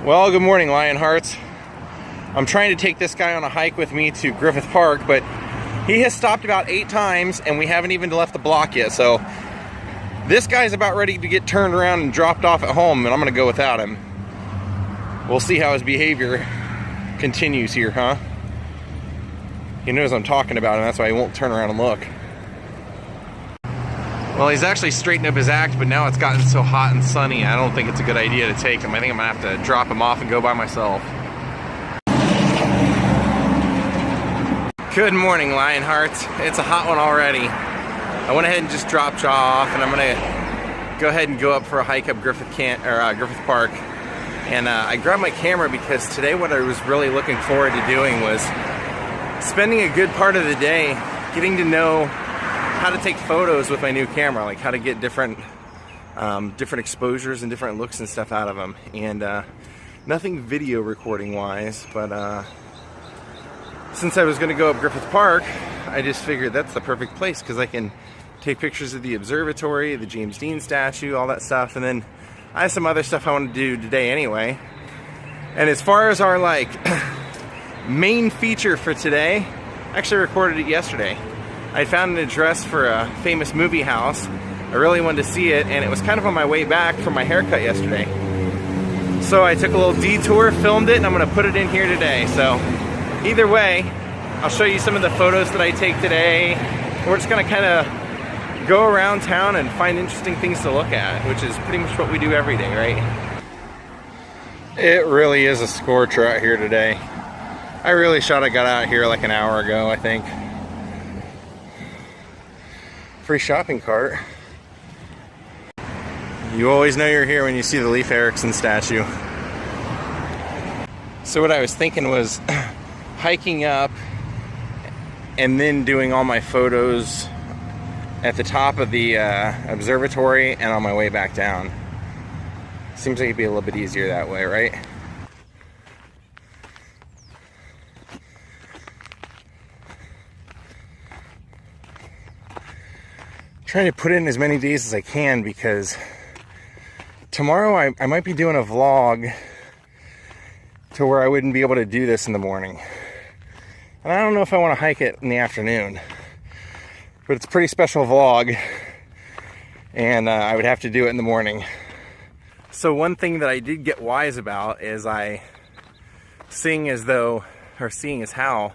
Well, good morning, Lionhearts. I'm trying to take this guy on a hike with me to Griffith Park, but he has stopped about 8 times and we haven't even left the block yet. So this guy's about ready to get turned around and dropped off at home, and I'm gonna go without him. We'll see how his behavior continues here, huh? He knows I'm talking about him, that's why he won't turn around and look. Well, he's actually straightened up his act, but now it's gotten so hot and sunny, I don't think it's a good idea to take him. I think I'm gonna have to drop him off and go by myself. Good morning, Lionhearts. It's a hot one already. I went ahead and just dropped you off, and I'm gonna go ahead and go up for a hike up Griffith Park. And I grabbed my camera because today what I was really looking forward to doing was spending a good part of the day getting to know how to take photos with my new camera, like how to get different exposures and different looks and stuff out of them. And nothing video recording wise, but since I was going to go up Griffith Park, I just figured that's the perfect place because I can take pictures of the observatory, the James Dean statue, all that stuff. And then I have some other stuff I want to do today anyway. And as far as our main feature for today, I actually recorded it yesterday. I found an address for a famous movie house. I really wanted to see it, and it was kind of on my way back from my haircut yesterday. So I took a little detour, filmed it, and I'm gonna put it in here today. So either way, I'll show you some of the photos that I take today. We're just gonna kind of go around town and find interesting things to look at, which is pretty much what we do every day, right? It really is a scorcher out here today. I really thought I got out here like an hour ago, I think. Free shopping cart. You always know you're here when you see the Leif Erikson statue. So what I was thinking was hiking up and then doing all my photos at the top of the observatory and on my way back down. Seems like it'd be a little bit easier that way, right? Trying to put in as many days as I can because tomorrow I might be doing a vlog to where I wouldn't be able to do this in the morning. And I don't know if I want to hike it in the afternoon, but it's a pretty special vlog and I would have to do it in the morning. So one thing that I did get wise about is seeing as how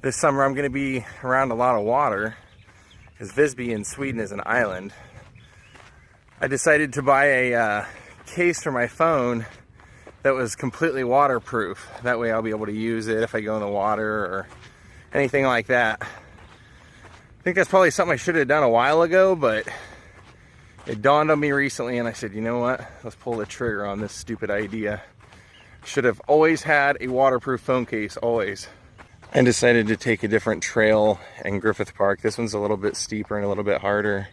this summer I'm going to be around a lot of water. Because Visby in Sweden is an island. I decided to buy a case for my phone that was completely waterproof. That way I'll be able to use it if I go in the water or anything like that. I think that's probably something I should have done a while ago, but it dawned on me recently and I said, you know what? Let's pull the trigger on this stupid idea. Should have always had a waterproof phone case, always. I decided to take a different trail in Griffith Park. This one's a little bit steeper and a little bit harder.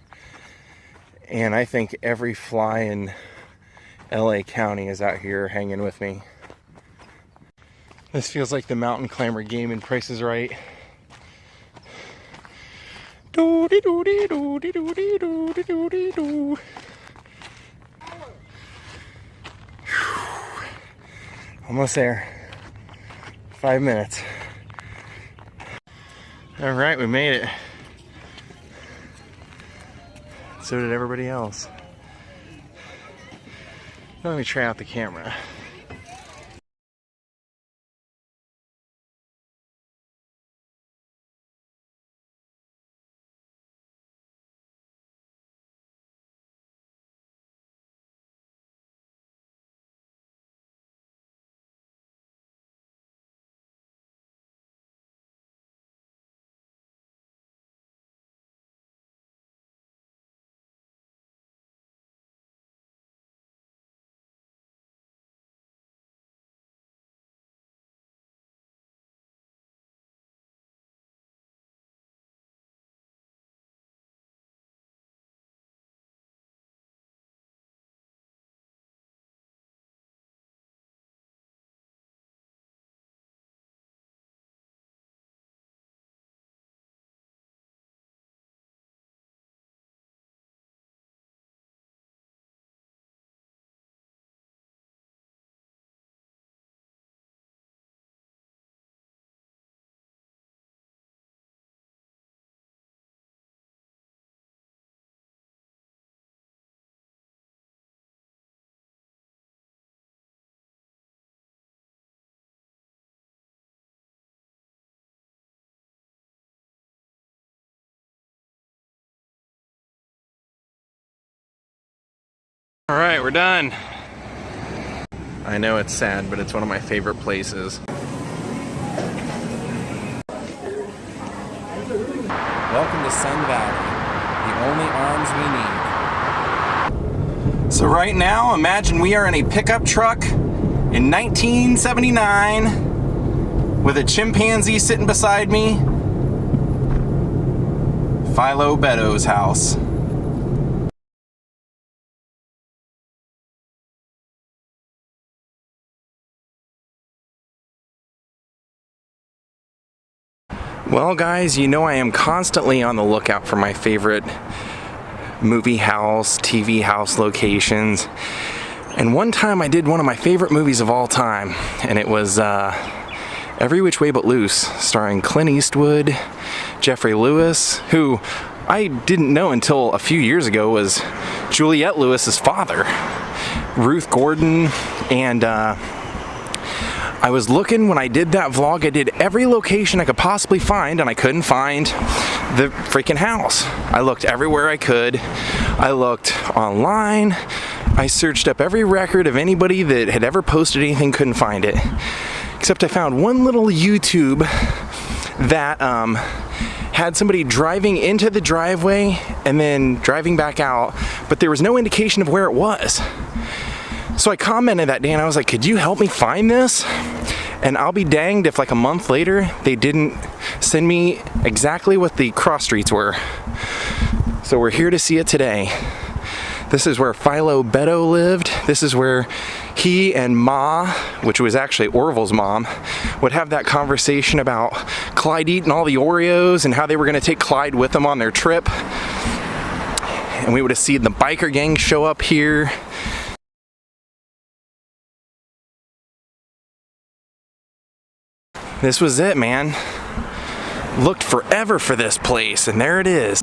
And I think every fly in LA County is out here hanging with me. This feels like the mountain climber game in Price is Right. Almost there. 5 minutes. All right, we made it. So did everybody else. Let me try out the camera. All right, we're done. I know it's sad, but it's one of my favorite places. Welcome to Sun Valley, the only arms we need. So right now, imagine we are in a pickup truck in 1979 with a chimpanzee sitting beside me. Philo Beddoes' house. Well guys, you know I am constantly on the lookout for my favorite movie house, TV house locations. And one time I did one of my favorite movies of all time, and it was Every Which Way But Loose, starring Clint Eastwood, Jeffrey Lewis, who I didn't know until a few years ago was Juliette Lewis's father, Ruth Gordon. And I was looking when I did that vlog, I did every location I could possibly find, and I couldn't find the freaking house. I looked everywhere I could. I looked online. I searched up every record of anybody that had ever posted anything, couldn't find it. Except I found one little YouTube that had somebody driving into the driveway and then driving back out, but there was no indication of where it was. So I commented that day and I was like, could you help me find this? And I'll be danged if like a month later they didn't send me exactly what the cross streets were. So we're here to see it today. This is where Philo Beddoes lived. This is where he and Ma, which was actually Orville's mom, would have that conversation about Clyde eating all the Oreos and how they were gonna take Clyde with them on their trip. And we would have seen the biker gang show up here. This was it, man. Looked forever for this place, and there it is.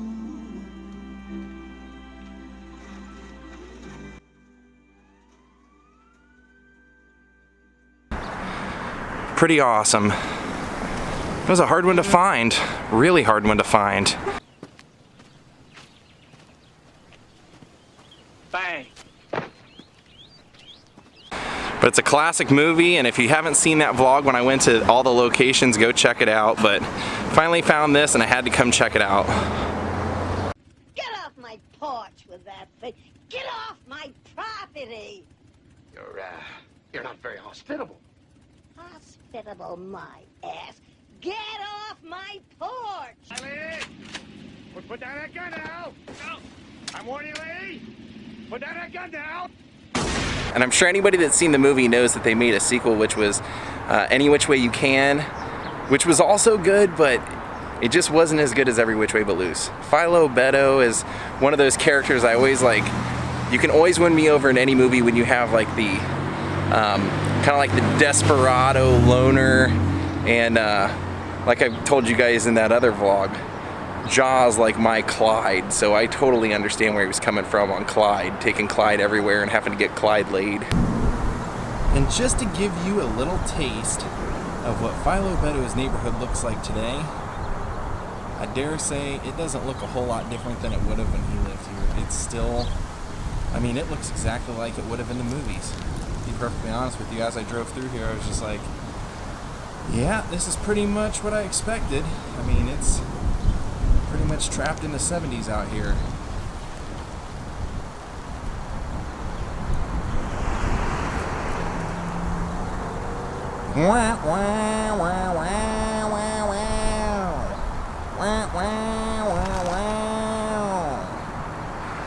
Pretty awesome. It was a hard one to find, really hard one to find. Bang. But it's a classic movie, and if you haven't seen that vlog when I went to all the locations, go check it out. But finally found this and I had to come check it out. Get off my porch with that thing. Get off my property. You're not very hospitable. Hospitable my ass. Get off my porch. Lee! Put down that gun now! No! I'm warning you, Lee! Put down that gun now! And I'm sure anybody that's seen the movie knows that they made a sequel, which was Any Which Way You Can, which was also good, but it just wasn't as good as Every Which Way But Loose. Philo Beddoes is one of those characters I always like. You can always win me over in any movie when you have like the kind of like the desperado loner, and like I told you guys in that other vlog, Jaws like my Clyde, so I totally understand where he was coming from on Clyde, taking Clyde everywhere and having to get Clyde laid. And just to give you a little taste of what Philo Beddoes' neighborhood looks like today, I dare say it doesn't look a whole lot different than it would have when he lived here. It's still, I mean, it looks exactly like it would have in the movies. To be perfectly honest with you, as I drove through here, I was just like, yeah, this is pretty much what I expected. I mean, it's pretty much trapped in the 70s out here. Wah, wah, wah, wah, wah, wah. Wah, wah, wah, wah.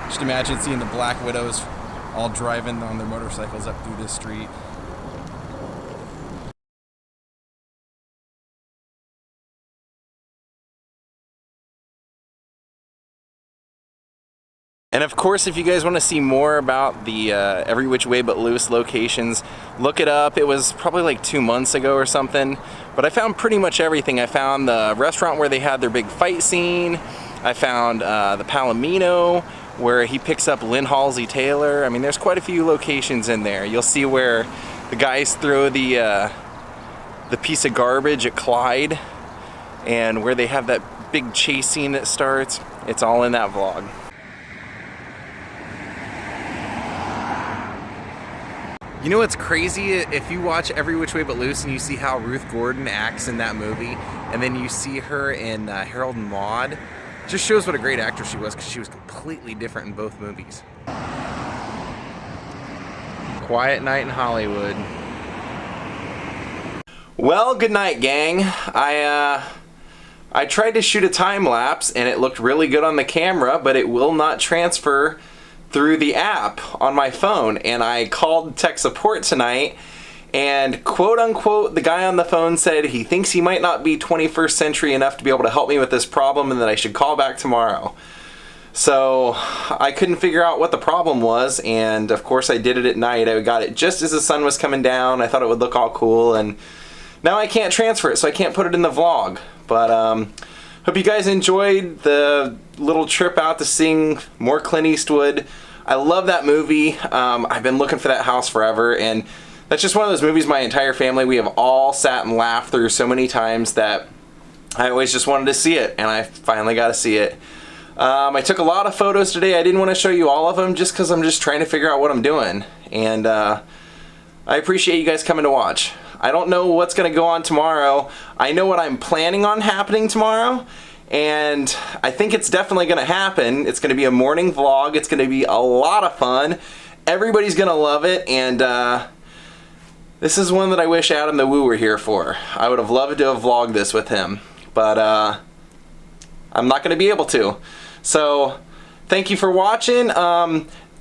Just imagine seeing the Black Widows all driving on their motorcycles up through this street. And of course, if you guys want to see more about the Every Which Way But Loose locations, look it up. It was probably like 2 months ago or something, but I found pretty much everything. I found the restaurant where they had their big fight scene. I found the Palomino where he picks up Lynn Halsey Taylor. I mean, there's quite a few locations in there. You'll see where the guys throw the piece of garbage at Clyde, and where they have that big chase scene that starts. It's all in that vlog. You know what's crazy? If you watch Every Which Way But Loose and you see how Ruth Gordon acts in that movie, and then you see her in Harold and Maude, it just shows what a great actress she was, because she was completely different in both movies. Quiet night in Hollywood. Well, good night, gang. I tried to shoot a time lapse and it looked really good on the camera, but it will not transfer through the app on my phone. And I called tech support tonight, and quote unquote, the guy on the phone said he thinks he might not be 21st century enough to be able to help me with this problem, and that I should call back tomorrow. So I couldn't figure out what the problem was, and of course I did it at night. I got it just as the sun was coming down. I thought it would look all cool, and now I can't transfer it, so I can't put it in the vlog. But hope you guys enjoyed the little trip out to seeing more Clint Eastwood. I love that movie. I've been looking for that house forever, and that's just one of those movies my entire family, we have all sat and laughed through so many times that I always just wanted to see it, and I finally got to see it. I took a lot of photos today. I didn't want to show you all of them just because I'm just trying to figure out what I'm doing, and I appreciate you guys coming to watch. I don't know what's going to go on tomorrow. I know what I'm planning on happening tomorrow, and I think it's definitely going to happen. It's going to be a morning vlog. It's going to be a lot of fun. Everybody's going to love it, and this is one that I wish Adam the Woo were here for. I would have loved to have vlogged this with him, but I'm not going to be able to. So thank you for watching.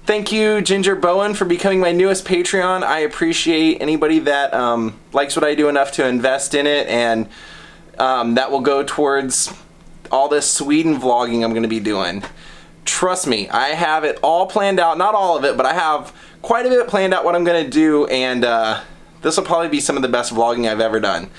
Thank you, Ginger Bowen, for becoming my newest Patreon. I appreciate anybody that likes what I do enough to invest in it, and that will go towards all this Sweden vlogging I'm going to be doing. Trust me, I have it all planned out. Not all of it, but I have quite a bit planned out what I'm going to do, and this will probably be some of the best vlogging I've ever done.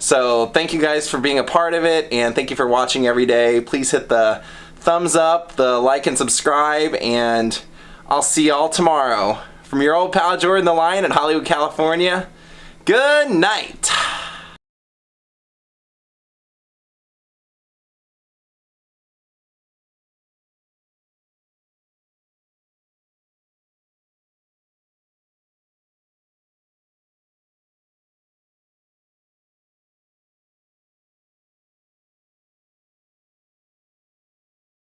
So thank you guys for being a part of it, and thank you for watching every day. Please hit the thumbs up, the like and subscribe, and I'll see y'all tomorrow. From your old pal Jordan the Lion in Hollywood, California, good night.